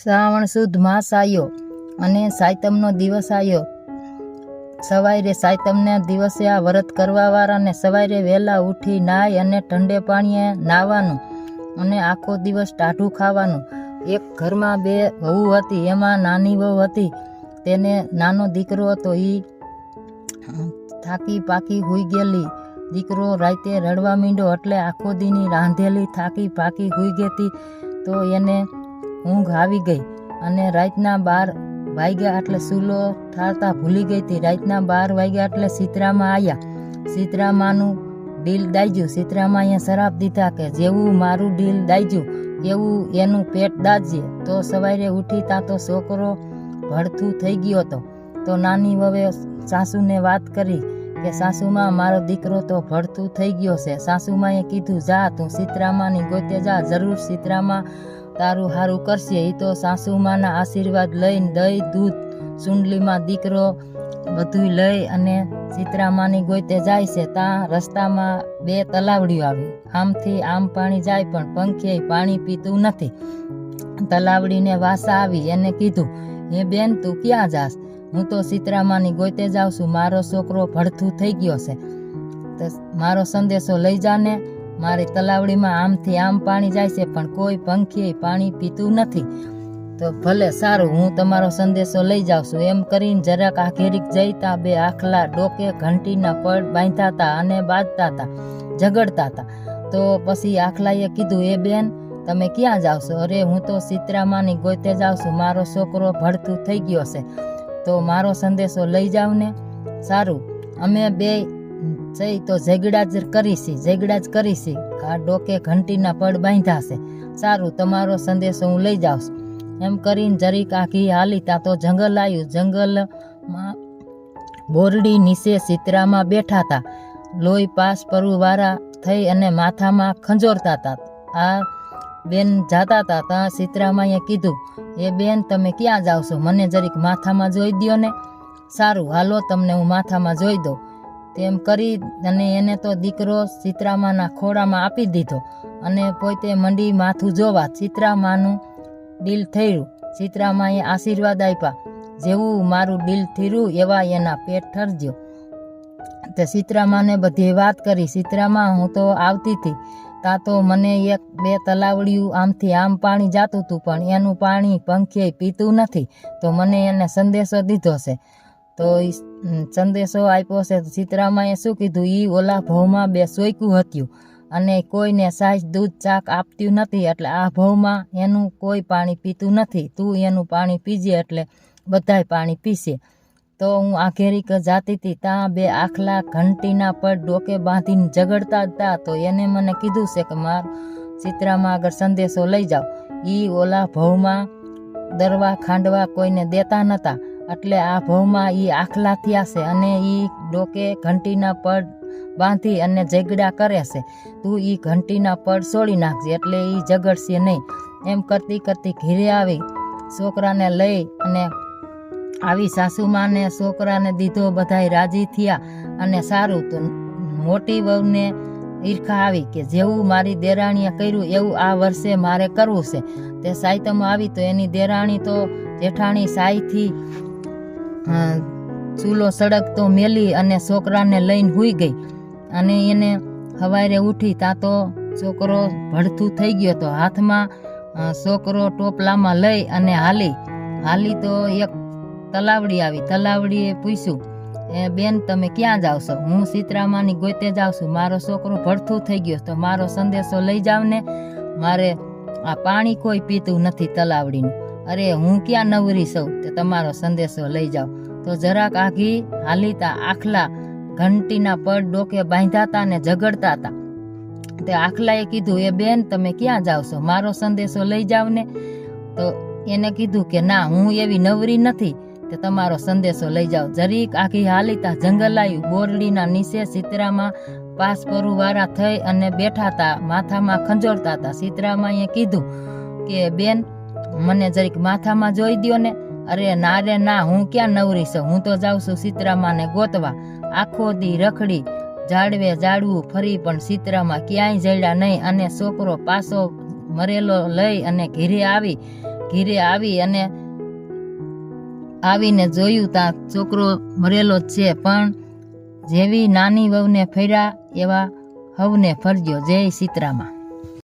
શ્રાવણ સુદ માસ આવ્યો અને સાયતમનો દિવસ આવ્યો. સવારે સાયતમના દિવસે આ વ્રત કરવાવાળાને સવારે વહેલા ઉઠી નાહી અને ઠંડે પાણીએ નાહવાનું અને આખો દિવસ ટાઢું ખાવાનું. એક ઘરમાં બે વહુ હતી, એમાં નાની વહુ હતી, તેને નાનો દીકરો હતો. એ થાકી પાકી હોઈ ગયેલી. દીકરો રાતે રડવા માંડ્યો એટલે આખો દીની રાંધેલી થાકી પાકી હોઈ ગઈ હતી. તો એને ઊંઘ આવી ગઈ અને રાતના 12 વાગ્યા એટલે સૂલો ઠારતા ભૂલી ગઈ હતી. રાતના 12 વાગ્યા એટલે સીતરામાં આવ્યા. સીતરામાનું ડીલ દાજ્યું. સીતરામાં અહીંયા શરાપ દીધા કે જેવું મારું ડીલ દાજ્યું એવું એનું પેટ દાજે. તો સવારે ઉઠી તા તો છોકરો ભડથું થઈ ગયો હતો. તો નાની વવે સાસુને વાત કરી કે સાસુમાં મારો દીકરો તો ભડથું થઈ ગયો છે. સાસુમાએ કીધું જા તું સીતરામાની ગોતે જા, જરૂર સીતરામાં તારું સારું કરશે. એ તો સાસુમાના આશીર્વાદ લઈને દહીં દૂધ સુંડલીમાં દીકરો બધું લઈ અને સીતરામાની ગોતે જાય છે. ત્યાં રસ્તામાં 2 તલાવડીઓ આવી. આમથી આમ પાણી જાય પણ પંખે પાણી પીતું નથી. તલાવડીને વાસા આવી. એને કીધું હે બેન તું ક્યાં જાસ? હું તો સીતરામાની ગોતે જાઉં છું, મારો છોકરો ભડથું થઈ ગયો છે, તો મારો સંદેશો લઈ જાને. મારી તલાવડીમાં આમથી આમ પાણી જાય છે પણ કોઈ પંખી પાણી પીતું નથી. તો ભલે સારું, હું તમારો સંદેશો લઈ જાઉં છું. એમ કરીને જરાક આઘેરીક જઈતા 2 આખલા ડોકે ઘંટીના પડ બાંધતા હતા અને બાંધતા હતા, ઝઘડતા હતા. તો પછી આખલાએ કીધું એ બેન તમે ક્યાં જાવ છો? અરે હું તો સીતરામાની ગોતે જાઉં છું, મારો છોકરો ભડથું થઈ ગયો છે, તો મારો સંદેશો લઈ જાવ ને. સારું, અમે 2 જઈ તો ઝઘડા જ કરીશી. આ ડોકે ઘંટીના પડ બાંધ્યા છે. સારું, તમારો સંદેશો હું લઈ જાઉં છું. એમ કરીને જરીક આખી હાલી તા તો જંગલ આવ્યું. જંગલમાં બોરડી નીચે સીતરામાં બેઠા હતા. લોહી પાસ પરવાળા થઈ અને માથામાં ખંજોરતા હતા. આ બેન જાતા હતા. ત્યાં સીતરામાએ કીધું એ બેન તમે ક્યાં જાવ છો? મને જરીક માથામાં જોઈ દ્યો ને. સારું હાલો, તમને હું માથામાં જોઈ દઉં. તેમ કરી અને એને તો દીકરો સીતરામાના ખોળામાં આપી દીધો અને પોતે મંડી માથું જોવા. સીતરામાનું ડીલ થયું. સીતરામાએ આશીર્વાદ આપ્યા, જેવું મારું ડીલ થયું એવા એના પેટ ઠરજો. તે સીતરામાને બધી વાત કરી. સીતરામા હું તો આવતી હતી તા તો મને 1-2 તલાવડિયું આમથી આમ પાણી જાતું હતું પણ એનું પાણી પંખે પીતું નથી, તો મને એને સંદેશો દીધો છે. તો સંદેશો આપ્યો છે. સીતરામાએ શું કીધું? ઓલા ભવમાં 2 સોયકું હતું અને કોઈને સાજ દૂધ ચાક આપતું નથી, એટલે આ ભવમાં એનું કોઈ પાણી પીતું નથી. તું એનું પાણી પીજે એટલે બધાય પાણી પીશે. તો હું આઘેરીક જાતી હતી. ત્યાં 2 આખલા ઘંટીના પડ ડોકે બાંધીને ઝઘડતા હતા. તો એને મને કીધું છે કે માર સીતરામાં આગળ સંદેશો લઈ જાઓ. ઓલા ભવમાં દરવા ખાંડવા કોઈને દેતા નહોતા, એટલે આ ભવમાં આખલા થયા છે અને ડોકે ઘંટીના પડ બાંધી અને ઝઘડા કરે છે. તું ઘંટીના પડ છોડી નાખજે એટલે ઝઘડશે નહીં. એમ કરતી કરતી ઘીરે આવી. છોકરાને લઈ અને આવી સાસુમાને છોકરાને દીધો. બધાય રાજી થયા અને સારું. તો મોટી વહુને ઈર્ખા આવી કે જેવું મારી દેરાણીએ કર્યું એવું આ વર્ષે મારે કરવું છે. તે સાયતમ આવી તો એની દેરાણી તો જેઠાણી સાયથી ચૂલો સળગતો મેલી અને છોકરાને લઈને હુઈ ગઈ. અને એને સવારે ઉઠી તા તો છોકરો ભડથું થઈ ગયો હતો. હાથમાં છોકરો ટોપલામાં લઈ અને હાલી તો એક તલાવડી આવી. તલાવડીએ પૂછ્યું એ બેન તમે ક્યાં જાવ છો? હું સીતરામાની ગોતે જાઉં છું, મારો છોકરો ભડથું થઈ ગયો, તો મારો સંદેશો લઈ જાવ ને. મારે આ પાણી કોઈ પીતું નથી તલાવડીનું. અરે હું ક્યાં નવરી છું, તે તમારો સંદેશો લઈ જાઓ. તો જરાક આઘી હાલીતા આખલા ઘંટીના પડ ડોકે બાંધ્યા હતા ને ઝઘડતા હતા. તે આખલાએ કીધું એ બેન તમે ક્યાં જાવ છો? મારો સંદેશો લઈ જાવ ને. તો એને કીધું કે ના હું એવી નવરી નથી, તે તમારો સંદેશો લઈ જાઓ. જરીક આખી હાલીતા જંગલ આવ્યું. બોરડીના નીચે સીતરામાં પાસ પરવાળા થઈ અને બેઠા હતા, માથામાં ખંજોરતા હતા. સીતરામાએ કીધું કે બેન મને જરીક માથામાં જોઈ દ્યો ને. અરે ના હું ક્યાં નવરી છું, હું તો જાઉં છું સીતરામાને ગોતવા. આખો દી રખડી ઝાડવે ઝાડવું ફરી પણ સીતરામાં ક્યાંય જડ્યા નહીં અને છોકરો પાછો મરેલો લઈ અને ઘેરે આવી ઘીરે આવીને જોયું ત્યાં છોકરો મરેલો જ છે, પણ જેવી નાની વહુને ફર્યા એવા હવને ફરજો. જય સીતરામાં.